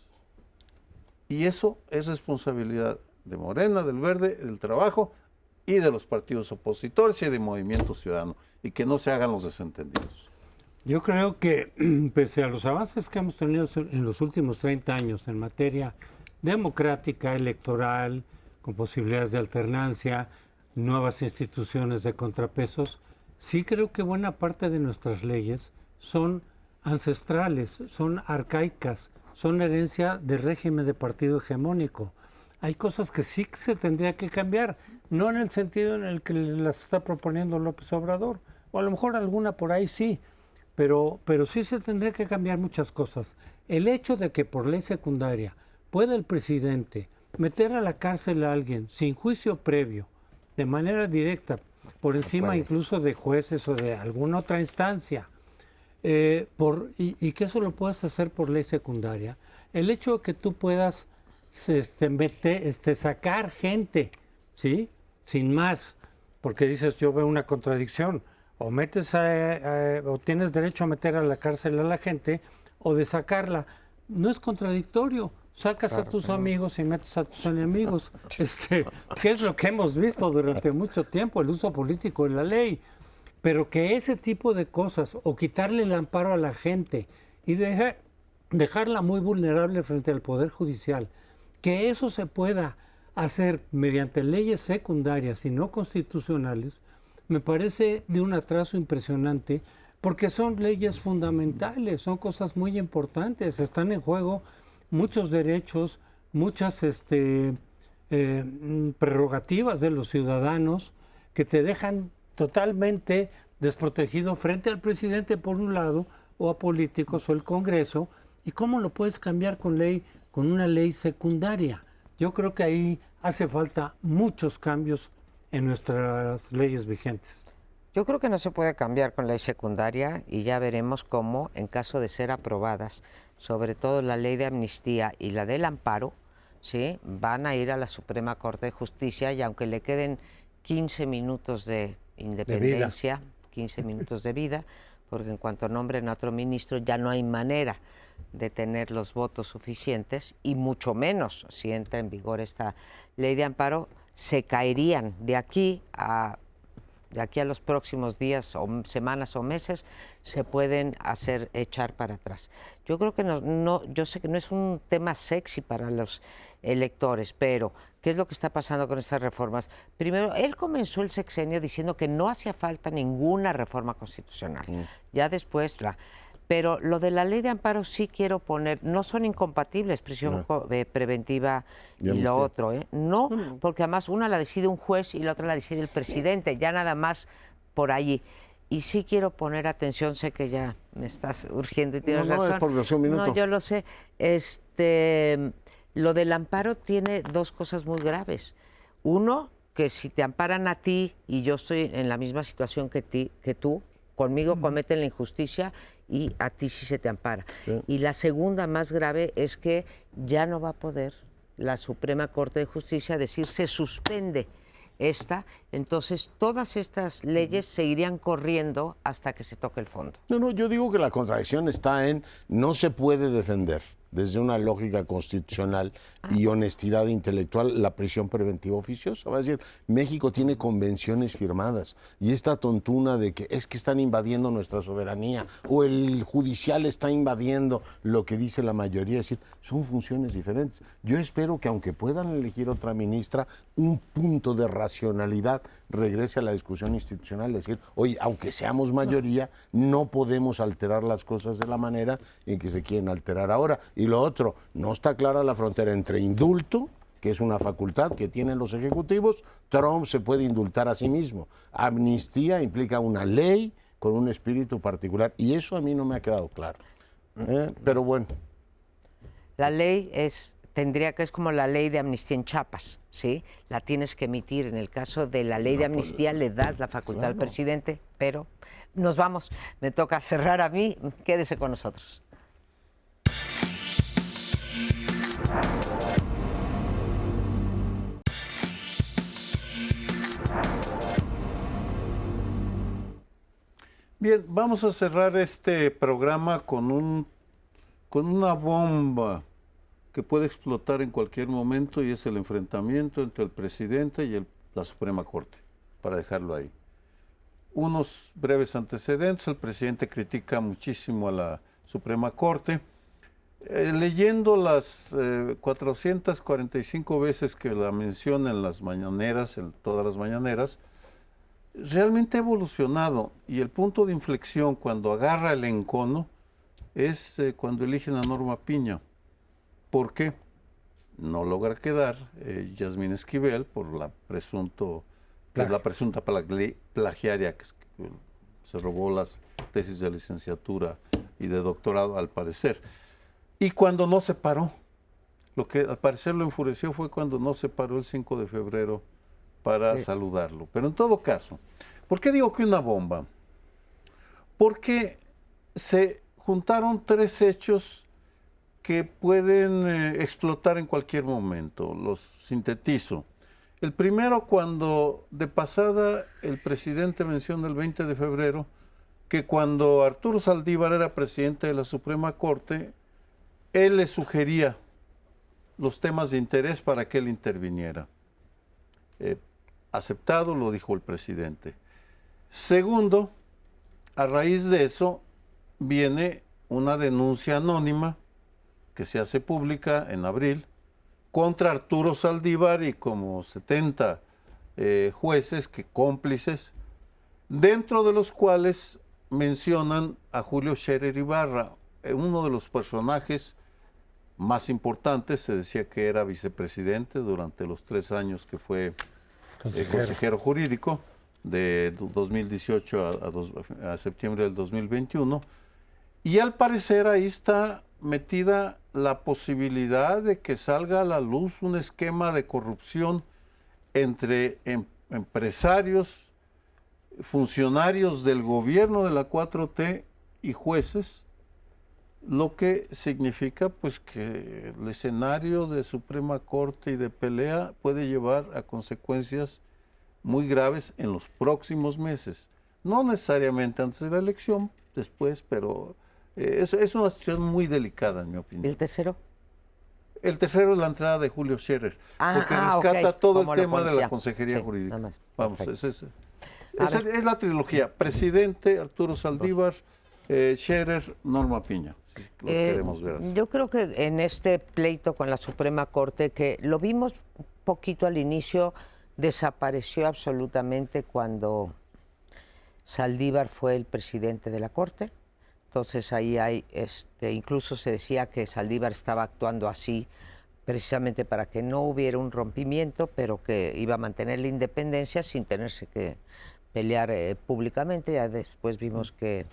Y eso es responsabilidad de Morena, del Verde, del Trabajo y de los partidos opositores y de Movimiento Ciudadano. Y que no se hagan los desentendidos. Yo creo que pese a los avances que hemos tenido en los últimos 30 años en materia democrática, electoral, con posibilidades de alternancia, nuevas instituciones de contrapesos, sí creo que buena parte de nuestras leyes son ancestrales, son arcaicas, son herencia del régimen de partido hegemónico. Hay cosas que sí se tendría que cambiar, no en el sentido en el que las está proponiendo López Obrador, o a lo mejor alguna por ahí sí, pero sí se tendría que cambiar muchas cosas. El hecho de que por ley secundaria pueda el presidente meter a la cárcel a alguien sin juicio previo, de manera directa, por encima incluso de jueces o de alguna otra instancia, y que eso lo puedas hacer por ley secundaria, el hecho de que tú puedas sacar gente, ¿sí? Sin más, porque dices, yo veo una contradicción, o metes o tienes derecho a meter a la cárcel a la gente, o de sacarla. No es contradictorio, sacas a tus amigos y metes a tus enemigos, que es lo que hemos visto durante mucho tiempo, el uso político de la ley. Pero que ese tipo de cosas, o quitarle el amparo a la gente y dejarla muy vulnerable frente al Poder Judicial, que eso se pueda hacer mediante leyes secundarias y no constitucionales, me parece de un atraso impresionante, porque son leyes fundamentales, son cosas muy importantes, están en juego muchos derechos, muchas prerrogativas de los ciudadanos que te dejan totalmente desprotegido frente al presidente por un lado, o a políticos o el Congreso. ¿Y cómo lo puedes cambiar con una ley secundaria? Yo creo que ahí hace falta muchos cambios en nuestras leyes vigentes. Yo creo que no se puede cambiar con ley secundaria y ya veremos cómo, en caso de ser aprobadas, sobre todo la ley de amnistía y la del amparo, ¿sí? Van a ir a la Suprema Corte de Justicia y aunque le queden 15 minutos de independencia, 15 minutos de vida, porque en cuanto nombren a otro ministro ya no hay manera de tener los votos suficientes y mucho menos si entra en vigor esta ley de amparo, se caerían de aquí a los próximos días o semanas o meses, se pueden echar para atrás. Yo creo que yo sé que no es un tema sexy para los electores, pero ¿qué es lo que está pasando con estas reformas? Primero, él comenzó el sexenio diciendo que no hacía falta ninguna reforma constitucional. Ya después pero lo de la ley de amparo sí quiero poner, no son incompatibles, prisión preventiva y lo otro, ¿eh? No, porque además una la decide un juez y la otra la decide el presidente, ya nada más por allí. Y sí quiero poner atención, sé que ya me estás urgiendo y tienes razón. No, es por un minuto. No, yo lo sé. Lo del amparo tiene dos cosas muy graves. Uno, que si te amparan a ti y yo estoy en la misma situación que tú, conmigo cometen la injusticia y a ti sí se te ampara. Sí. Y la segunda más grave es que ya no va a poder la Suprema Corte de Justicia decir se suspende entonces todas estas leyes seguirían corriendo hasta que se toque el fondo. No, yo digo que la contradicción está en no se puede defender desde una lógica constitucional y honestidad intelectual la prisión preventiva oficiosa. Va a decir, México tiene convenciones firmadas y esta tontuna de que es que están invadiendo nuestra soberanía o el judicial está invadiendo lo que dice la mayoría, es decir, son funciones diferentes. Yo espero que aunque puedan elegir otra ministra, un punto de racionalidad verdad regrese a la discusión institucional, decir, oye, aunque seamos mayoría, no podemos alterar las cosas de la manera en que se quieren alterar ahora. Y lo otro, no está clara la frontera entre indulto, que es una facultad que tienen los ejecutivos. Trump se puede indultar a sí mismo. Amnistía implica una ley con un espíritu particular, y eso a mí no me ha quedado claro. Pero bueno. La ley tendría que es como la ley de amnistía en Chiapas, ¿sí? La tienes que emitir. En el caso de la ley de amnistía le das la facultad al presidente, pero nos vamos. Me toca cerrar a mí. Quédese con nosotros. Bien, vamos a cerrar este programa con una bomba que puede explotar en cualquier momento, y es el enfrentamiento entre el presidente y la Suprema Corte, para dejarlo ahí. Unos breves antecedentes: el presidente critica muchísimo a la Suprema Corte. Leyendo las 445 veces que la menciona en las mañaneras, en todas las mañaneras, realmente ha evolucionado, y el punto de inflexión cuando agarra el encono es cuando eligen a Norma Piña. ¿Por qué? No logra quedar Yasmín Esquivel por la presunta plagiaria que se robó las tesis de licenciatura y de doctorado, al parecer. Y cuando no se paró, lo que al parecer lo enfureció fue cuando no se paró el 5 de febrero para saludarlo. Pero en todo caso, ¿por qué digo que una bomba? Porque se juntaron tres hechos que pueden explotar en cualquier momento. Los sintetizo. El primero, cuando de pasada el presidente menciona el 20 de febrero que cuando Arturo Saldívar era presidente de la Suprema Corte, él le sugería los temas de interés para que él interviniera. Aceptado, lo dijo el presidente. Segundo, a raíz de eso viene una denuncia anónima que se hace pública en abril contra Arturo Saldívar y como 70 jueces cómplices, dentro de los cuales mencionan a Julio Scherer Ibarra, uno de los personajes más importantes. Se decía que era vicepresidente durante los 3 años que fue consejero jurídico, de 2018 a septiembre del 2021, y al parecer ahí está metida la posibilidad de que salga a la luz un esquema de corrupción entre empresarios, funcionarios del gobierno de la 4T y jueces, lo que significa pues que el escenario de Suprema Corte y de pelea puede llevar a consecuencias muy graves en los próximos meses. No necesariamente antes de la elección, después, pero es una situación muy delicada, en mi opinión. ¿El tercero? El tercero es la entrada de Julio Scherer, porque rescata todo el tema de la consejería jurídica. Nada más. Vamos, es la trilogía: presidente, Arturo Saldívar, Scherer, Norma Piña. Lo queremos ver así. Yo creo que en este pleito con la Suprema Corte, que lo vimos un poquito al inicio, desapareció absolutamente cuando Saldívar fue el presidente de la Corte. Entonces ahí hay, incluso se decía que Saldívar estaba actuando así precisamente para que no hubiera un rompimiento, pero que iba a mantener la independencia sin tenerse que pelear públicamente. Ya después vimos que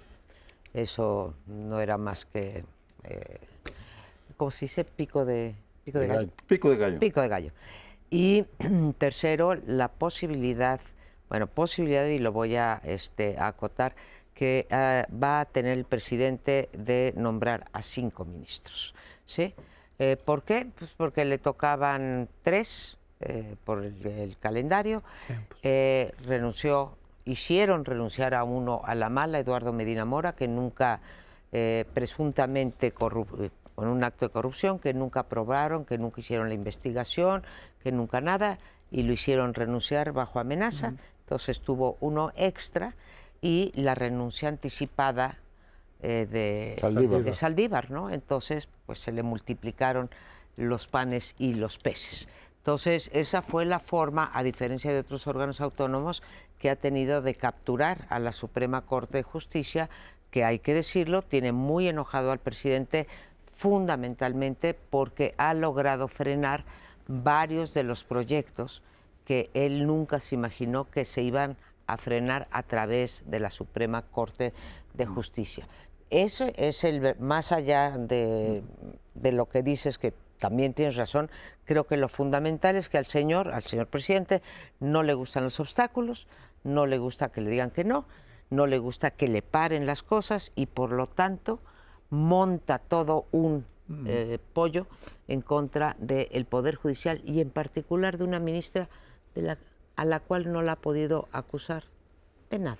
eso no era más que, ¿cómo se dice? Pico de gallo. Pico de gallo. Pico de gallo. Y tercero, la posibilidad, y lo voy a acotar, que va a tener el presidente de nombrar a 5 ministros, ¿sí? ¿Por qué? Pues porque le tocaban 3 por el calendario. Hicieron renunciar a uno a la mala, Eduardo Medina Mora, que nunca, presuntamente con un acto de corrupción, que nunca probaron, que nunca hicieron la investigación, que nunca nada, y lo hicieron renunciar bajo amenaza. Entonces tuvo uno extra, y la renuncia anticipada de Saldívar, ¿no? Entonces, pues se le multiplicaron los panes y los peces. Entonces, esa fue la forma, a diferencia de otros órganos autónomos, que ha tenido de capturar a la Suprema Corte de Justicia, que hay que decirlo, tiene muy enojado al presidente fundamentalmente porque ha logrado frenar varios de los proyectos que él nunca se imaginó que se iban a frenar a través de la Suprema Corte de Justicia. Eso es más allá de lo que dices, que también tienes razón. Creo que lo fundamental es que al señor presidente, no le gustan los obstáculos, no le gusta que le digan que no le gusta que le paren las cosas y por lo tanto monta todo un pollo en contra del Poder Judicial y en particular de una ministra a la cual no la ha podido acusar de nada.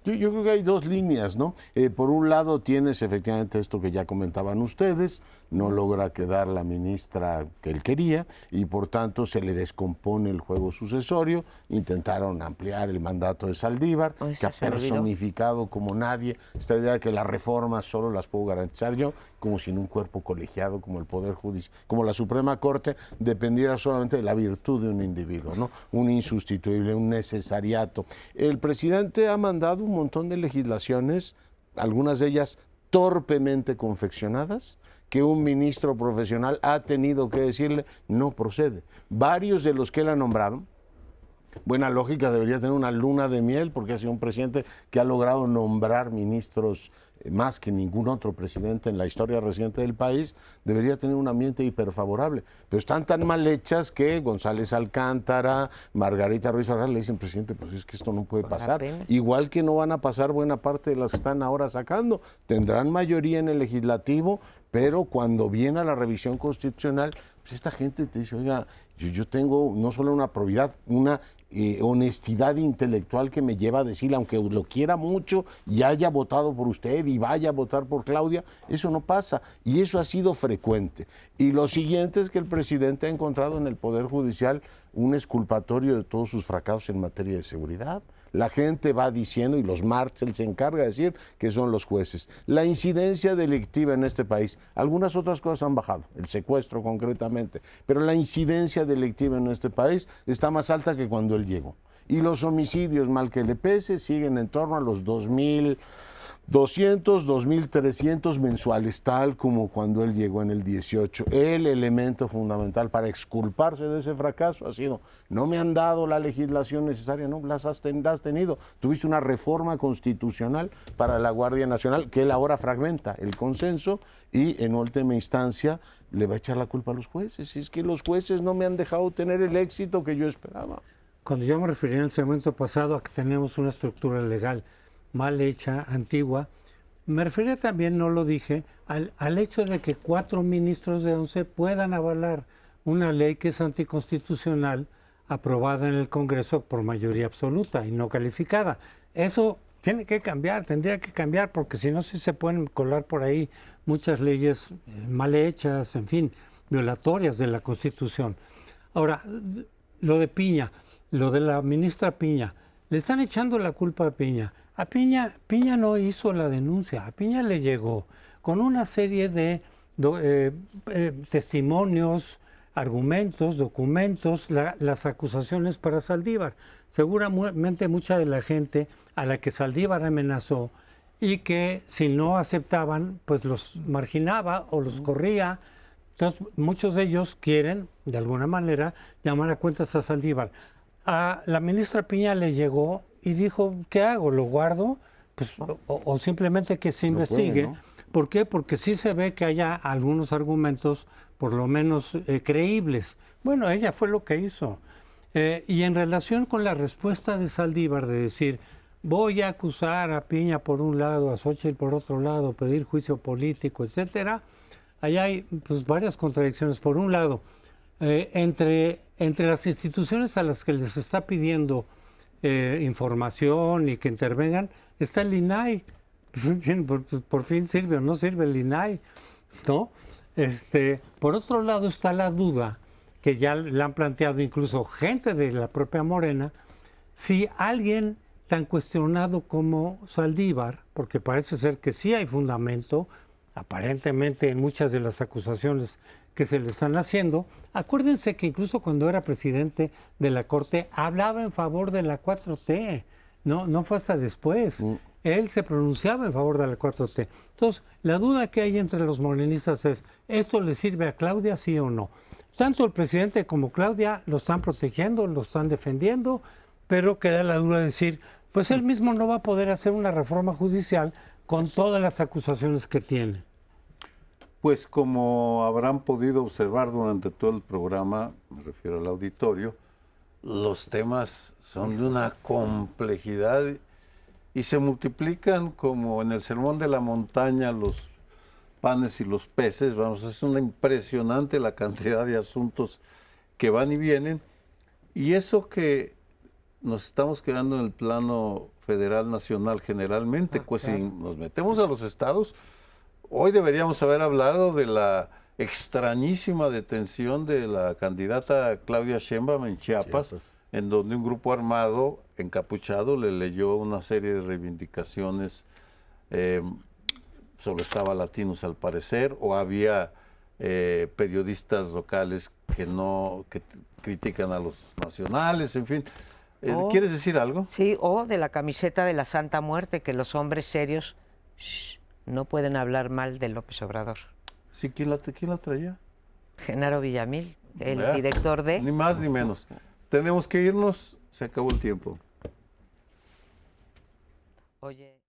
Yo creo que hay dos líneas, ¿no? Por un lado tienes efectivamente esto que ya comentaban ustedes, no logra quedar la ministra que él quería y por tanto se le descompone el juego sucesorio. Intentaron ampliar el mandato de Saldívar, que ha personificado como nadie esta idea de que las reformas solo las puedo garantizar yo, como sin un cuerpo colegiado como el Poder Judicial, como la Suprema Corte, dependiera solamente de la virtud de un individuo, ¿no? Un insustituible, un necesariato. El presidente ha mandado un montón de legislaciones, algunas de ellas torpemente confeccionadas, que un ministro profesional ha tenido que decirle no procede. Varios de los que él ha nombrado, buena lógica, debería tener una luna de miel porque ha sido un presidente que ha logrado nombrar ministros más que ningún otro presidente en la historia reciente del país, debería tener un ambiente hiperfavorable. Pero están tan mal hechas que González Alcántara, Margarita Ruiz Arral le dicen, presidente, pues es que esto no puede pasar. Igual que no van a pasar buena parte de las que están ahora sacando. Tendrán mayoría en el legislativo, pero cuando viene a la revisión constitucional, pues esta gente te dice, oiga, yo tengo no solo una probidad, una honestidad intelectual que me lleva a decir, aunque lo quiera mucho y haya votado por usted y vaya a votar por Claudia, eso no pasa y eso ha sido frecuente. Y lo siguiente es que el presidente ha encontrado en el Poder Judicial un exculpatorio de todos sus fracasos en materia de seguridad. La gente va diciendo, y los Martel se encarga de decir que son los jueces. La incidencia delictiva en este país, algunas otras cosas han bajado, el secuestro concretamente, pero la incidencia delictiva en este país está más alta que cuando él llegó. Y los homicidios, mal que le pese, siguen en torno a los 2.200, 2.300 mensuales, tal como cuando él llegó en el 18. El elemento fundamental para exculparse de ese fracaso ha sido, no me han dado la legislación necesaria, no, las has tenido. Tuviste una reforma constitucional para la Guardia Nacional, que él ahora fragmenta el consenso y en última instancia le va a echar la culpa a los jueces. Y es que los jueces no me han dejado tener el éxito que yo esperaba. Cuando yo me refería en el segmento pasado a que tenemos una estructura legal mal hecha, antigua, me refería también, no lo dije, al hecho de que 4 ministros de 11 puedan avalar una ley que es anticonstitucional aprobada en el Congreso por mayoría absoluta y no calificada. Eso tiene que cambiar, tendría que cambiar, porque si no sí se pueden colar por ahí muchas leyes mal hechas, en fin, violatorias de la Constitución. Ahora, lo de Piña, lo de la ministra Piña, le están echando la culpa a Piña. A Piña no hizo la denuncia, a Piña le llegó con una serie de testimonios, argumentos, documentos, las acusaciones para Saldívar. Seguramente mucha de la gente a la que Saldívar amenazó y que si no aceptaban, pues los marginaba o los corría. Entonces, muchos de ellos quieren, de alguna manera, llamar a cuentas a Saldívar. A la ministra Piña le llegó y dijo, ¿qué hago? ¿Lo guardo? Pues, o simplemente que se investigue. ¿No? ¿Por qué? Porque sí se ve que haya algunos argumentos, por lo menos creíbles. Bueno, ella fue lo que hizo. Y en relación con la respuesta de Saldívar de decir, voy a acusar a Piña por un lado, a Xóchitl por otro lado, pedir juicio político, etcétera, ahí hay pues, varias contradicciones. Por un lado, entre las instituciones a las que les está pidiendo información y que intervengan, está el INAI. Por fin sirve o no sirve el INAI, ¿no? Por otro lado está la duda, que ya le han planteado incluso gente de la propia Morena, si alguien tan cuestionado como Saldívar, porque parece ser que sí hay fundamento, aparentemente en muchas de las acusaciones que se le están haciendo. Acuérdense que incluso cuando era presidente de la Corte hablaba en favor de la 4T, no fue hasta después. Él se pronunciaba en favor de la 4T. Entonces, la duda que hay entre los morenistas es, ¿esto le sirve a Claudia, sí o no? Tanto el presidente como Claudia lo están protegiendo, lo están defendiendo, pero queda la duda de decir, pues él mismo no va a poder hacer una reforma judicial con todas las acusaciones que tiene. Pues como habrán podido observar durante todo el programa, me refiero al auditorio, los temas son de una complejidad y se multiplican como en el sermón de la montaña los panes y los peces. Vamos, es una impresionante la cantidad de asuntos que van y vienen. Y eso que nos estamos quedando en el plano federal, nacional, generalmente, pues si nos metemos a los estados, hoy deberíamos haber hablado de la extrañísima detención de la candidata Claudia Sheinbaum en Chiapas, en donde un grupo armado encapuchado le leyó una serie de reivindicaciones sobre Estaba Latinos al parecer, o había periodistas locales que critican a los nacionales, en fin. ¿Quieres decir algo? Sí, o de la camiseta de la Santa Muerte, que los hombres serios no pueden hablar mal de López Obrador. Sí, ¿quién la traía? Genaro Villamil, el director de... Ni más ni menos. Tenemos que irnos, se acabó el tiempo. Oye...